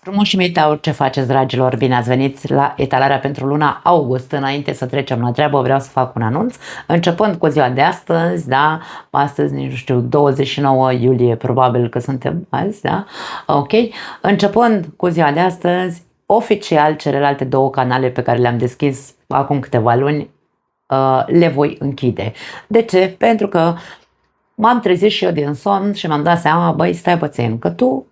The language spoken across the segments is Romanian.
Frumoșii mei Tauri, ce faceți, dragilor? Bine ați venit la etalarea pentru luna august. Înainte să trecem la treabă, vreau să fac un anunț. Începând cu ziua de astăzi, da, astăzi, nici nu știu, 29 iulie, probabil că suntem azi, da, ok. Începând cu ziua de astăzi, oficial, celelalte două canale pe care le-am deschis acum câteva luni, le voi închide. De ce? Pentru că m-am trezit și eu din somn și mi-am dat seama, băi, stai puțin, că tu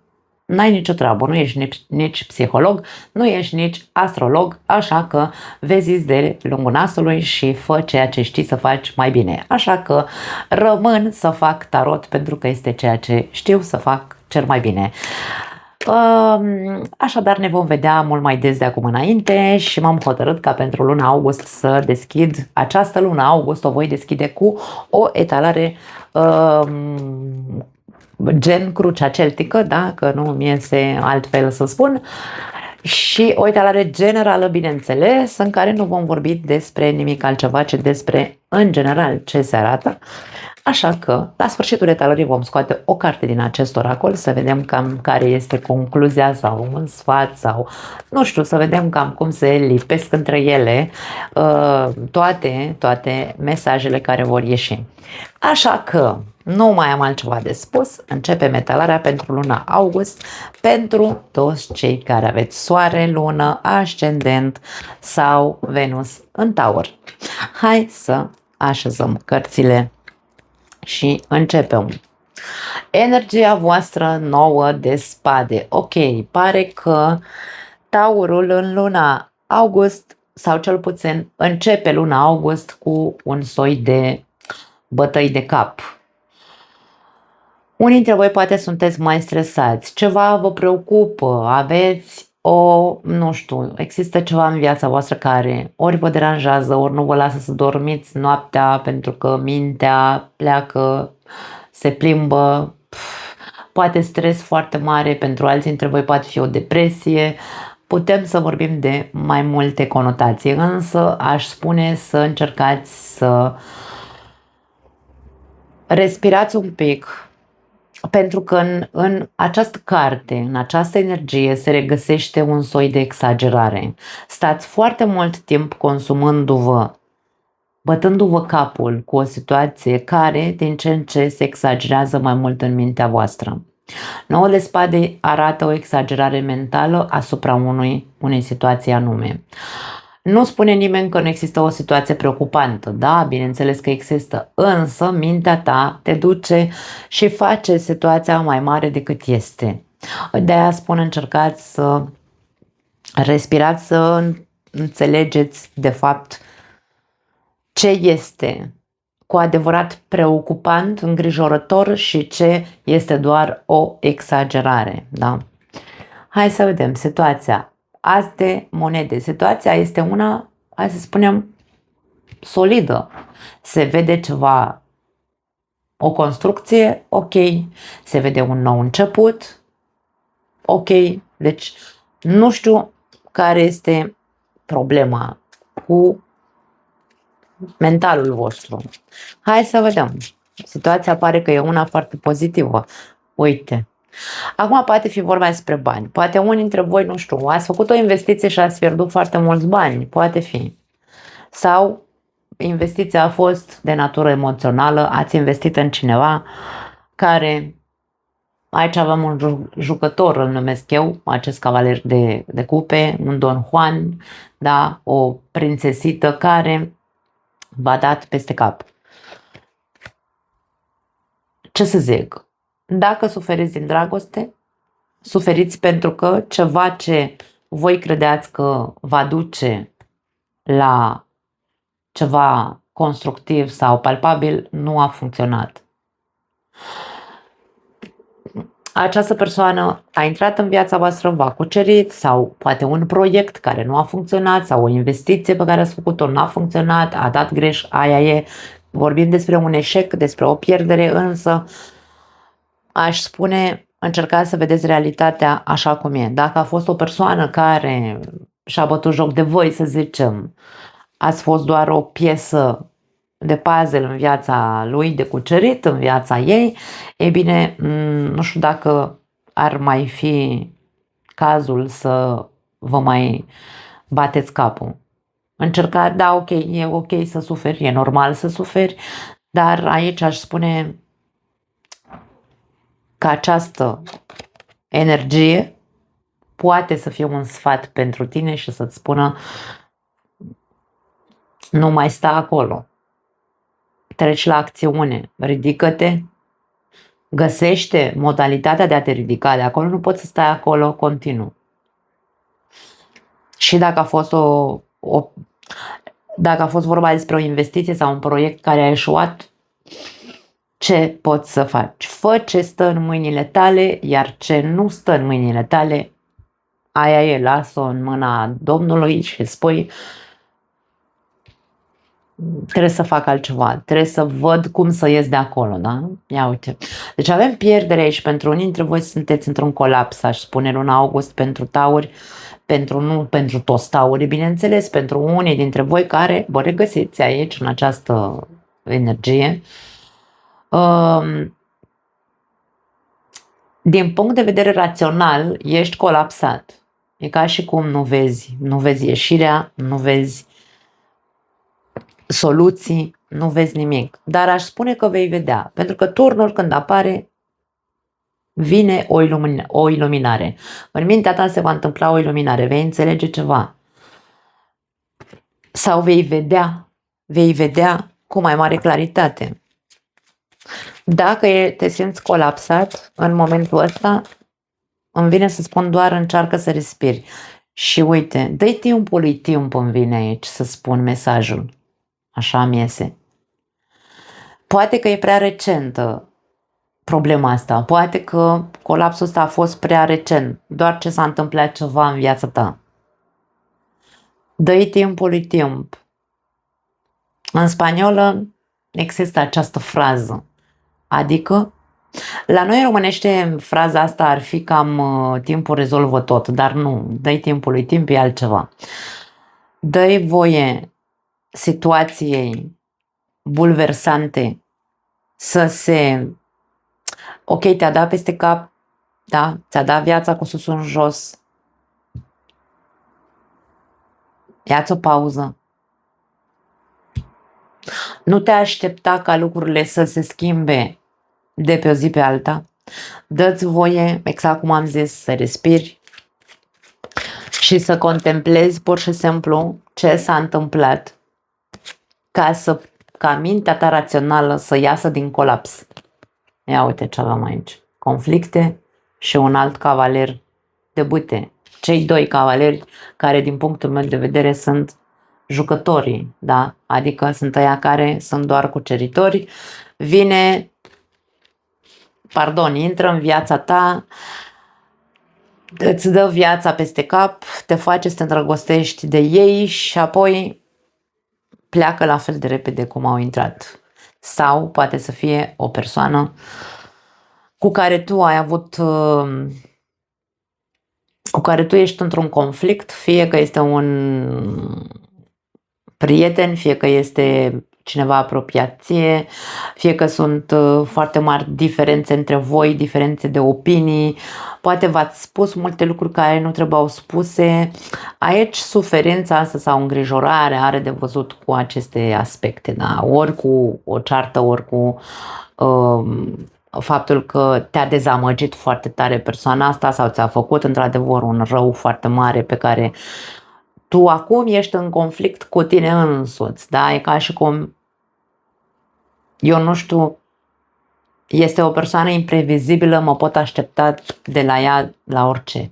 n-ai nicio treabă, nu ești nici psiholog, nu ești nici astrolog, așa că vezi de lungul nasului și fă ceea ce știi să faci mai bine. Așa că rămân să fac tarot pentru că este ceea ce știu să fac cel mai bine. Așadar ne vom vedea mult mai des de acum înainte și m-am hotărât ca pentru luna august să deschid, această lună august o voi deschide cu o etalare gen crucea celtică, da, că nu mi este altfel să spun, și o etalare generală, bineînțeles, în care nu vom vorbi despre nimic altceva, ci despre, în general, ce se arată. Așa că, la sfârșitul etalării vom scoate o carte din acest oracol, să vedem cam care este concluzia sau un sfat sau, nu știu, să vedem cam cum se lipesc între ele toate mesajele care vor ieși. Așa că, nu mai am altceva de spus, începem etalarea pentru luna august, pentru toți cei care aveți soare, lună, ascendent sau Venus în Taur. Hai să așezăm cărțile și începem. Energia voastră nouă de spade. Ok, pare că Taurul în luna august, sau cel puțin începe luna august cu un soi de bătăi de cap. Unii dintre voi poate sunteți mai stresați, ceva vă preocupă, aveți nu știu, există ceva în viața voastră care ori vă deranjează, ori nu vă lasă să dormiți noaptea pentru că mintea pleacă, se plimbă, poate stres foarte mare, pentru alții dintre voi poate fi o depresie. Putem să vorbim de mai multe conotații, însă aș spune să încercați să respirați un pic, pentru că în această carte, în această energie se regăsește un soi de exagerare. Stați foarte mult timp consumându-vă, bătându-vă capul cu o situație care din ce în ce se exagerează mai mult în mintea voastră. Noul de spade arată o exagerare mentală asupra unei situații anume. Nu spune nimeni că nu există o situație preocupantă, da, bineînțeles că există, însă mintea ta te duce și face situația mai mare decât este. De-aia spun, încercați să respirați, să înțelegeți de fapt ce este cu adevărat preocupant, îngrijorător și ce este doar o exagerare, da? Hai să vedem situația. As de monede. Situația este una, hai să spunem, solidă. Se vede ceva, o construcție, ok. Se vede un nou început, ok. Deci nu știu care este problema cu mentalul vostru. Hai să vedem. Situația pare că e una foarte pozitivă. Uite. Acum poate fi vorba despre bani. Poate unii dintre voi, nu știu, ați făcut o investiție și ați pierdut foarte mulți bani. Poate fi. Sau investiția a fost de natură emoțională, ați investit în cineva care, aici avem un jucător, îl numesc eu, acest cavaler de cupe, un Don Juan, da, o prințesită care v-a dat peste cap. Ce să zic? Dacă suferiți din dragoste, suferiți pentru că ceva ce voi credeați că va duce la ceva constructiv sau palpabil, nu a funcționat. Această persoană a intrat în viața voastră, v-a cucerit, sau poate un proiect care nu a funcționat sau o investiție pe care ați făcut-o nu a funcționat, a dat greș, aia e. Vorbim despre un eșec, despre o pierdere, însă aș spune, încercați să vedeți realitatea așa cum e. Dacă a fost o persoană care și-a bătut joc de voi, să zicem, ați fost doar o piesă de puzzle în viața lui, de cucerit în viața ei, e bine, nu știu dacă ar mai fi cazul să vă mai bateți capul. Încercați, da, ok, e ok să suferi, e normal să suferi, dar aici aș spune că această energie poate să fie un sfat pentru tine și să-ți spună nu mai sta acolo. Treci la acțiune, ridică-te, găsește modalitatea de a te ridica de acolo, nu poți să stai acolo continuu. Și dacă a fost dacă a fost vorba despre o investiție sau un proiect care a eșuat, ce poți să faci? Fă ce stă în mâinile tale, iar ce nu stă în mâinile tale, aia e, lasă-o în mâna Domnului și spui trebuie să fac altceva, trebuie să văd cum să ies de acolo, da? Ia uite. Deci avem pierdere aici, pentru unii dintre voi sunteți într-un colaps, aș spune luna august pentru tauri, nu pentru toți taurii, bineînțeles, pentru unii dintre voi care vă regăsiți aici în această energie. Din punct de vedere rațional, ești colapsat. E ca și cum nu vezi ieșirea, nu vezi soluții, nu vezi nimic. Dar aș spune că vei vedea, pentru că turnul când apare, vine o iluminare. În mintea ta se va întâmpla o iluminare, vei înțelege ceva. Sau vei vedea cu mai mare claritate. Dacă te simți colapsat în momentul ăsta, îmi vine să spun doar încearcă să respiri. Și uite, dă-i timpului timp, îmi vine aici să spun mesajul. Așa mi iese. Poate că e prea recentă problema asta. Poate că colapsul ăsta a fost prea recent. Doar ce s-a întâmplat ceva în viața ta. Dă-i timpului timp. În spaniolă există această frază. Adică, la noi în românește fraza asta ar fi cam timpul rezolvă tot, dar nu. Dă-i timpului timp, e altceva. Dă-i voie situației bulversante să se... Ok, te-a dat peste cap, da? Ți-a dat viața cu sus în jos. Ia-ți o pauză. Nu te aștepta ca lucrurile să se schimbe de pe o zi pe alta. Dă-ți voie, exact cum am zis, să respiri și să contemplezi pur și simplu ce s-a întâmplat ca mintea ta rațională să iasă din colaps. Ia uite ce avem aici. Conflicte și un alt cavaler de bâte. Cei doi cavaleri care din punctul meu de vedere sunt jucătorii, da? Adică sunt aia care sunt doar cuceritori. Intră în viața ta, îți dă viața peste cap, te face să te îndrăgostești de ei și apoi pleacă la fel de repede cum au intrat. Sau poate să fie o persoană cu care tu ai avut, cu care tu ești într-un conflict, fie că este un prieten, fie că este cineva apropiat ție, fie că sunt foarte mari diferențe între voi, diferențe de opinii, poate v-ați spus multe lucruri care nu trebuiau spuse. Aici suferința asta sau îngrijorarea are de văzut cu aceste aspecte, da? Ori cu o ceartă, ori cu faptul că te-a dezamăgit foarte tare persoana asta sau ți-a făcut într-adevăr un rău foarte mare pe care tu acum ești în conflict cu tine însuți, da? E ca și cum, eu nu știu, este o persoană imprevizibilă, mă pot aștepta de la ea la orice.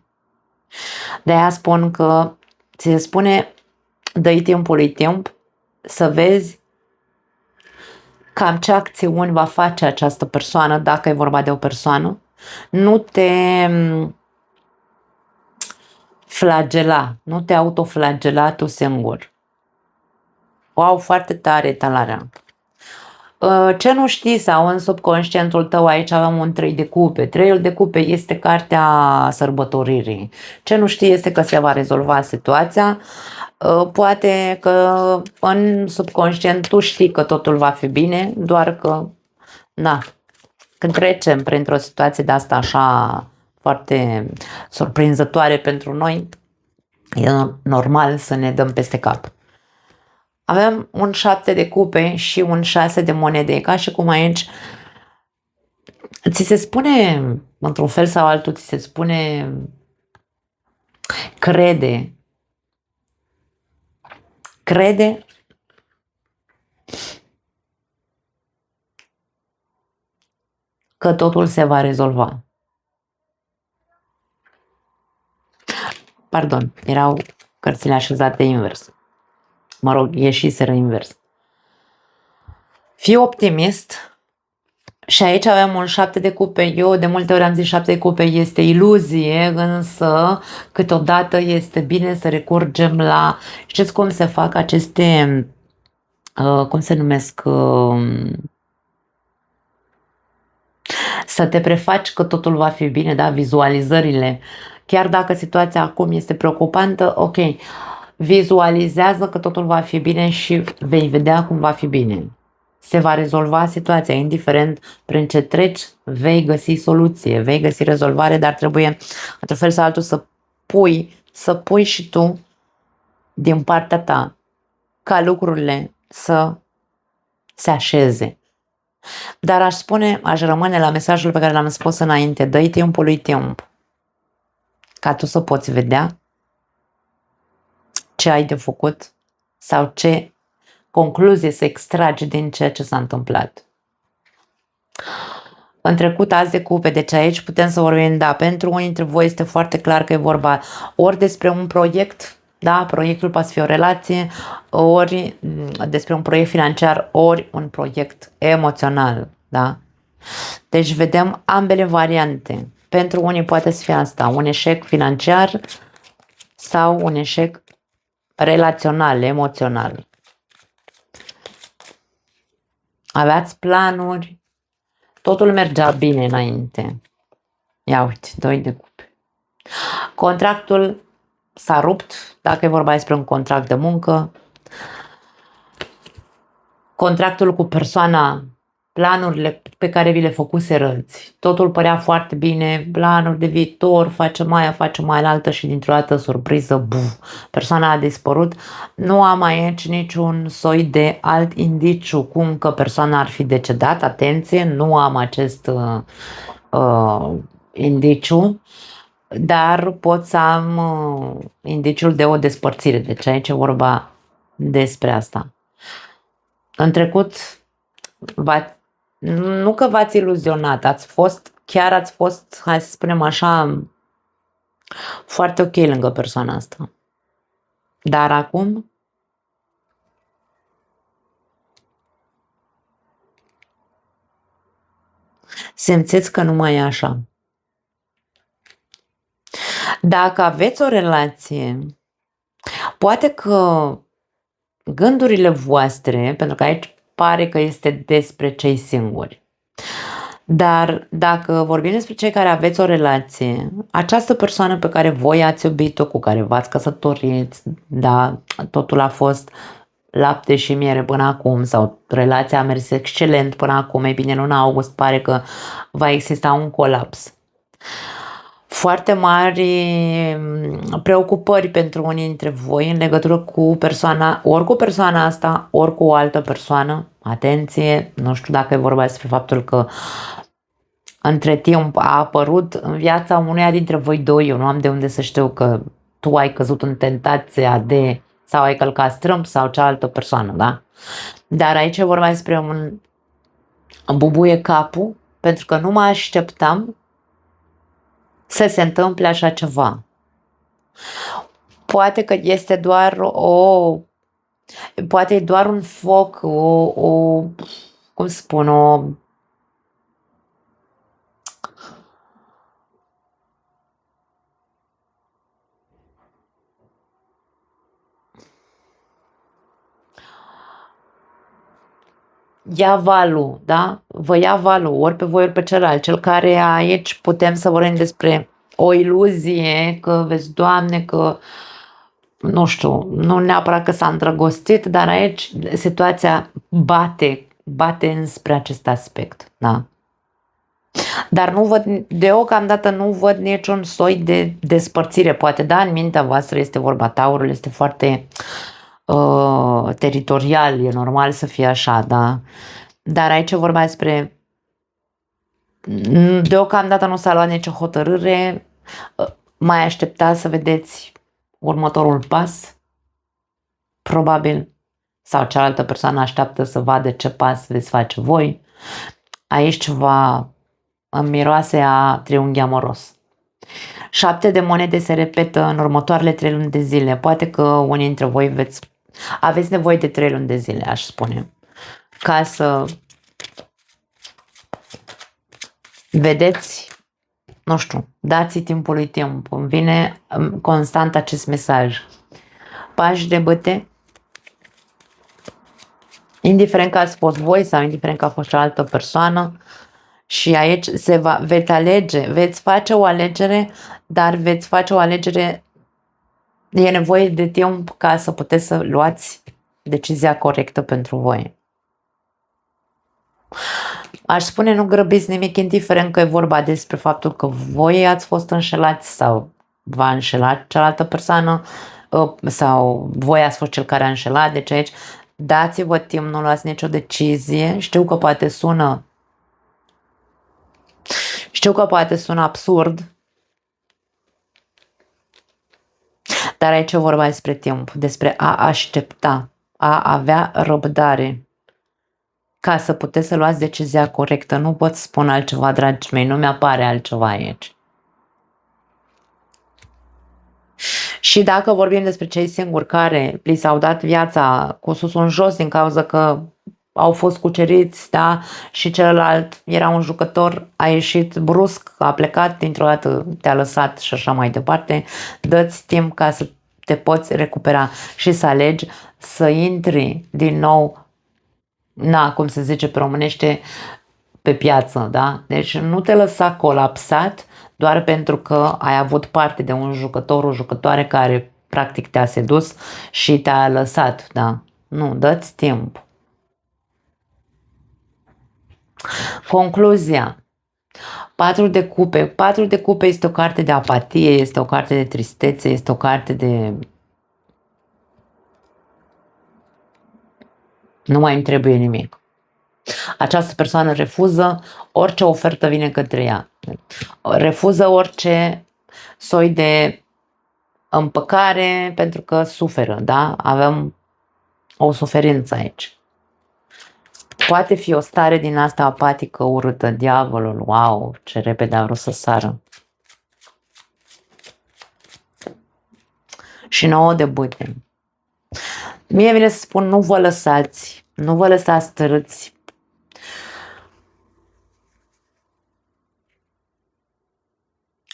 De-aia spun că ți se spune, dă-i timpului timp să vezi cam ce acțiuni va face această persoană, dacă e vorba de o persoană. Nu te flagela, nu te autoflagela tu singur. Wow, foarte tare etalarea. Ce nu știi sau în subconștientul tău, aici avem un 3 de cupe. 3-ul de cupe este cartea sărbătoririi. Ce nu știi este că se va rezolva situația. Poate că în subconștient tu știi că totul va fi bine, doar că, da, când trecem printr-o situație de asta așa foarte surprinzătoare pentru noi, e normal să ne dăm peste cap. Avem un 7 de cupe și un 6 de monede, e ca și cum aici ți se spune, într-un fel sau altul, ți se spune crede că totul se va rezolva. Pardon, erau cărțile așezate invers. Mă rog, ieșiseră invers. Fii optimist. Și aici avem un 7 de cupe. Eu de multe ori am zis 7 de cupe este iluzie, însă câteodată este bine să recurgem la... Știți cum se fac aceste... cum se numesc... să te prefaci că totul va fi bine, da? Vizualizările. Chiar dacă situația acum este preocupantă, ok, vizualizează că totul va fi bine și vei vedea cum va fi bine. Se va rezolva situația, indiferent prin ce treci, vei găsi soluție, vei găsi rezolvare, dar trebuie, într-un fel sau altul, să pui și tu din partea ta ca lucrurile să se așeze. Dar aș rămâne la mesajul pe care l-am spus înainte, dă-i timpului timp, ca tu să poți vedea ce ai de făcut sau ce concluzie să extragi din ceea ce s-a întâmplat. În trecut, azi de cupe, deci aici putem să vorbim, da, pentru unii dintre voi este foarte clar că e vorba ori despre un proiect, da, proiectul poate fi o relație, ori despre un proiect financiar, ori un proiect emoțional, da. Deci vedem ambele variante. Pentru unii poate să fie asta, un eșec financiar sau un eșec relațional, emoțional. Aveați planuri, totul mergea bine înainte. Ia uite, 2 de cupe. Contractul s-a rupt, dacă e vorba despre un contract de muncă. Contractul cu persoana, planurile pe care vi le făcuserăți, totul părea foarte bine, planuri de viitor, facem altă și dintr-o dată surpriză, buf, persoana a dispărut. Nu am aici niciun soi de alt indiciu cum că persoana ar fi decedat, atenție, nu am acest indiciu, dar pot să am indiciul de o despărțire, deci aici e vorba despre asta. În trecut, nu că v-ați iluzionat, ați fost, hai să spunem așa, foarte ok lângă persoana asta. Dar acum simțiți că nu mai e așa. Dacă aveți o relație, poate că gândurile voastre, pentru că aici pare că este despre cei singuri, dar dacă vorbim despre cei care aveți o relație, această persoană pe care voi ați iubit-o, cu care v-ați căsătorit, da, totul a fost lapte și miere până acum sau relația a mers excelent până acum, e bine, în luna august pare că va exista un colaps. Foarte mari preocupări pentru unii dintre voi în legătură cu persoana, ori cu persoana asta, ori cu o altă persoană. Atenție, nu știu dacă e vorba despre faptul că între timp a apărut în viața unuia dintre voi doi, eu nu am de unde să știu că tu ai căzut în tentația de sau ai călcat strâmb sau cealaltă persoană, da? Dar aici e vorba despre un bubuie capul, pentru că nu mă așteptam să se întâmple așa ceva. Poate că este doar poate e doar un foc, cum spun, ia valul, da? Vă ia valul, ori pe voi, ori pe celălalt. Cel care aici putem să vorbim despre o iluzie, că vezi, Doamne, că nu știu, nu neapărat că s-a îndrăgostit, dar aici situația bate înspre acest aspect, da? Dar nu văd, deocamdată nu văd niciun soi de despărțire. Poate, da, în mintea voastră este vorba, Taurul este foarte teritorial, e normal să fie așa, da? Dar aici e vorba despre, deocamdată nu s-a luat nicio hotărâre, mai așteptați să vedeți următorul pas, probabil, sau cealaltă persoană așteaptă să vadă ce pas veți face voi. Aici ceva îmi miroase a triunghi amoros. 7 de monede se repetă în următoarele 3 luni de zile. Poate că unii dintre voi aveți nevoie de 3 luni de zile, aș spune, ca să vedeți, nu știu, dați timpului timp. Îmi vine constant acest mesaj. Pași de bâte, indiferent că ați fost voi sau indiferent că a fost cealaltă persoană, și aici veți face o alegere, dar veți face o alegere, e nevoie de timp ca să puteți să luați decizia corectă pentru voi. Aș spune, nu grăbiți nimic, indiferent că e vorba despre faptul că voi ați fost înșelați sau v-a înșelat cealaltă persoană sau voi ați fost cel care a înșelat. Deci aici dați-vă timp, nu luați nicio decizie. Știu că poate sună absurd, dar aici e vorba despre timp, despre a aștepta, a avea răbdare ca să puteți să luați decizia corectă. Nu pot spune altceva, dragii mei, nu mi-apare altceva aici. Și dacă vorbim despre cei singuri care li s-au dat viața cu susul în jos din cauza că au fost cuceriți, da, și celălalt era un jucător, a ieșit brusc, a plecat, dintr-o dată te-a lăsat și așa mai departe, dă-ți timp ca să te poți recupera și să alegi să intri din nou, cum se zice pe românește, pe piață, da? Deci nu te lăsa colapsat doar pentru că ai avut parte de un jucător, o jucătoare care practic te-a sedus și te-a lăsat, da? Nu, dă-ți timp. Concluzia. 4 de cupe. 4 de cupe este o carte de apatie, este o carte de tristețe, este o carte de nu mai îmi trebuie nimic. Această persoană refuză orice ofertă vine către ea. Refuză orice soi de împăcare pentru că suferă, da? Avem o suferință aici. Poate fi o stare din asta apatică, urâtă, diavolul, wow, ce repede a vrut să sară. Și 9 de bâte. Mie vine să spun, nu vă lăsați târâți.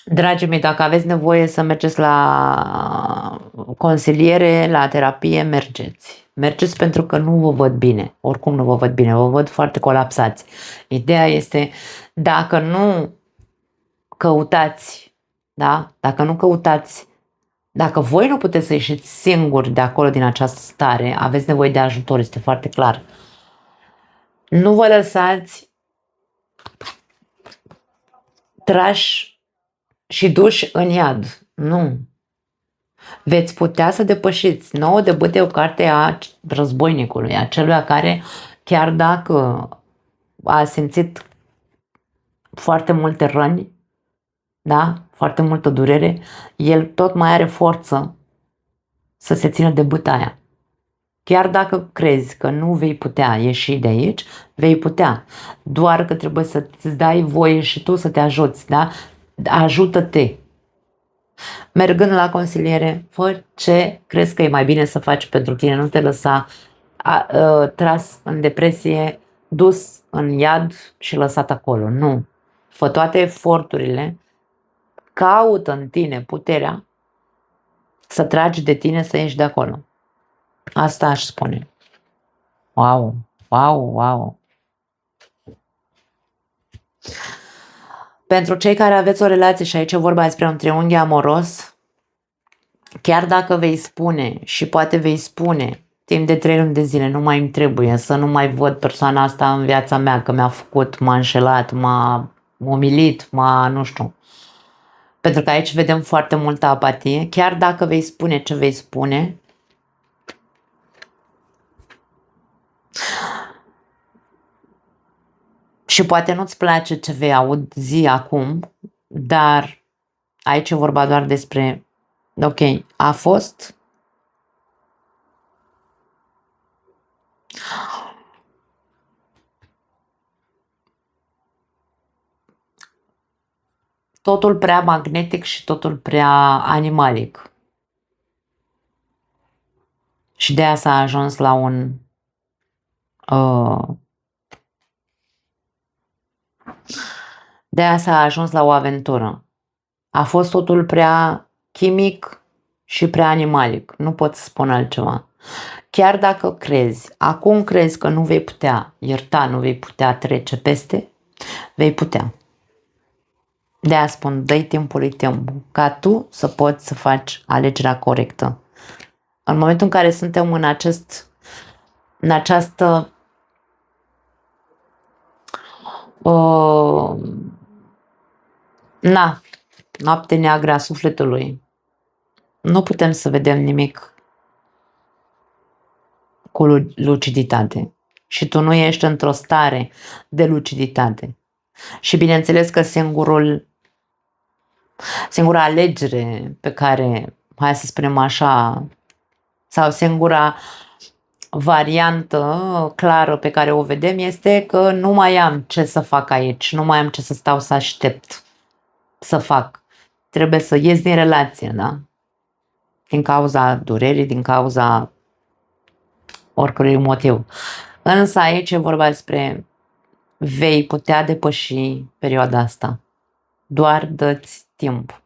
Dragii mei, dacă aveți nevoie să mergeți la consiliere, la terapie, mergeți. Mergeți pentru că nu vă văd bine. Oricum nu vă văd bine, vă văd foarte colapsați. Ideea este, dacă nu căutați, da? Dacă voi nu puteți să ieșiți singuri de acolo, din această stare, aveți nevoie de ajutor, este foarte clar. Nu vă lăsați trași și duși în iad. Nu. Veți putea să depășiți. 9 de bâte e o carte a războinicului, a celui care, chiar dacă a simțit foarte multe răni, da? Foarte multă durere, el tot mai are forță să se țină de bătaia. Chiar dacă crezi că nu vei putea ieși de aici, vei putea. Doar că trebuie să-ți dai voie și tu să te ajuți, da? Ajută-te. Mergând la consiliere, fă ce crezi că e mai bine să faci pentru tine, nu te lăsa tras în depresie, dus în iad și lăsat acolo. Nu. Fă toate eforturile, caută în tine puterea să tragi de tine să ieși de acolo. Asta aș spune. Wow, wow, wow. Pentru cei care aveți o relație, și aici e vorba despre un triunghi amoros, chiar dacă vei spune, și poate vei spune timp de 3 luni de zile, nu mai îmi trebuie, să nu mai văd persoana asta în viața mea, că mi-a făcut, m-a înșelat, umilit, nu știu. Pentru că aici vedem foarte multă apatie. Chiar dacă vei spune ce vei spune, și poate nu-ți place ce vei auzi acum, dar aici e vorba doar despre, ok, a fost, totul prea magnetic și totul prea animalic. Și de aia s-a ajuns la un de aia s-a ajuns la o aventură. A fost totul prea chimic și prea animalic. Nu pot să spun altceva. Chiar dacă acum crezi că nu vei putea ierta, nu vei putea trece peste, vei putea. De aia spun, dă-i timpului timp, ca tu să poți să faci alegerea corectă. În momentul în care suntem în această noapte neagră a sufletului, nu putem să vedem nimic cu luciditate. Și tu nu ești într-o stare de luciditate. Și bineînțeles că singura alegere pe care, hai să spunem așa, sau singura variantă clară pe care o vedem este că nu mai am ce să fac aici, nu mai am ce să stau să aștept să fac. Trebuie să ies din relație, da? Din cauza durerii, din cauza oricărui motiv. Însă aici e vorba despre vei putea depăși perioada asta. Doar dă-ți timp.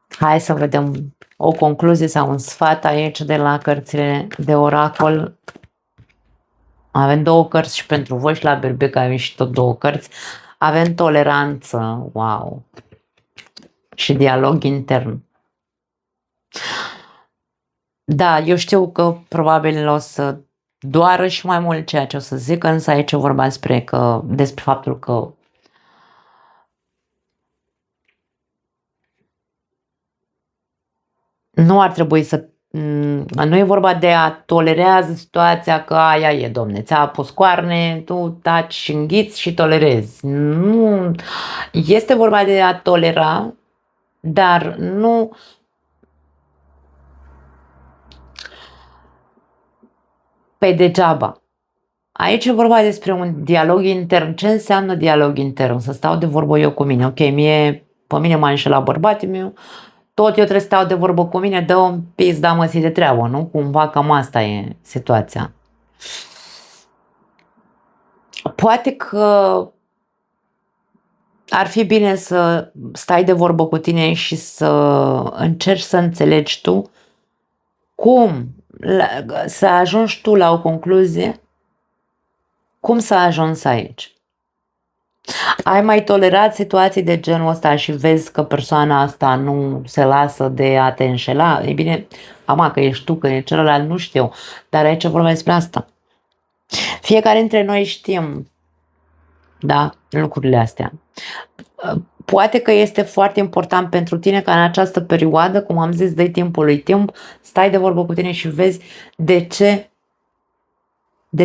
Hai să vedem o concluzie sau un sfat aici de la cărțile de oracol. Avem 2 cărți și pentru voi și la Berbec avem și tot 2 cărți. Avem toleranță, wow, și dialog intern. Da, eu știu că probabil o să doară și mai mult ceea ce o să zic, însă aici e vorba despre faptul că nu ar trebui să... Nu e vorba de a tolerează situația că aia e, domne, ți-a pus coarne, tu taci și înghiți și tolerezi. Nu, este vorba de a tolera, dar nu pe degeaba. Aici e vorba despre un dialog intern. Ce înseamnă dialog intern? Să stau de vorbă eu cu mine. Ok, pe mine m-a înșelat bărbatul meu, tot eu trebuie să stau de vorbă cu mine, dă un pis, da măsii de treabă, nu? Cumva cam asta e situația. Poate că ar fi bine să stai de vorbă cu tine și să încerci să înțelegi tu cum să ajungi tu la o concluzie, cum s-a ajuns aici. Ai mai tolerat situații de genul ăsta și vezi că persoana asta nu se lasă de a te înșela? E bine, că ești tu, că e celălalt, nu știu, dar aici vorbim despre asta. Fiecare dintre noi știm, da, lucrurile astea. Poate că este foarte important pentru tine ca în această perioadă, cum am zis, dă-i timpului timp, stai de vorbă cu tine și vezi de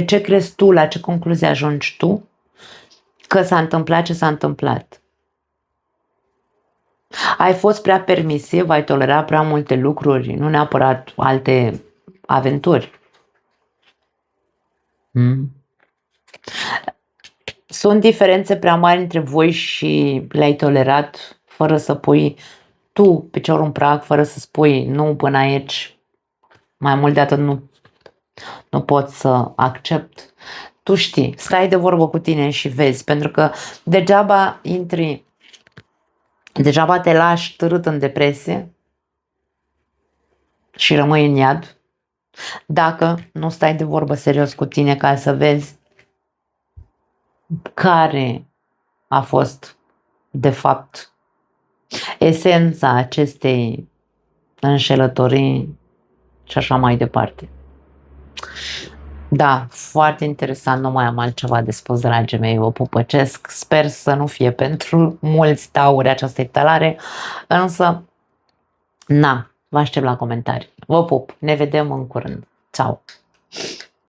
ce crezi tu, la ce concluzie ajungi tu, că s-a întâmplat ce s-a întâmplat. Ai fost prea permisiv, ai tolerat prea multe lucruri, nu neapărat alte aventuri. Sunt diferențe prea mari între voi și le-ai tolerat fără să pui tu piciorul în prag, fără să spui nu până aici, mai mult de atât nu pot să accept. Tu știi, stai de vorbă cu tine și vezi, pentru că degeaba te lași târât în depresie și rămâi în iad dacă nu stai de vorbă serios cu tine ca să vezi care a fost de fapt esența acestei înșelătorii și așa mai departe. Da, foarte interesant, nu mai am altceva de spus, dragii mei, vă pupăcesc, sper să nu fie pentru mulți tauri această etalare, însă, na, vă aștept la comentarii. Vă pup, ne vedem în curând. Ciao!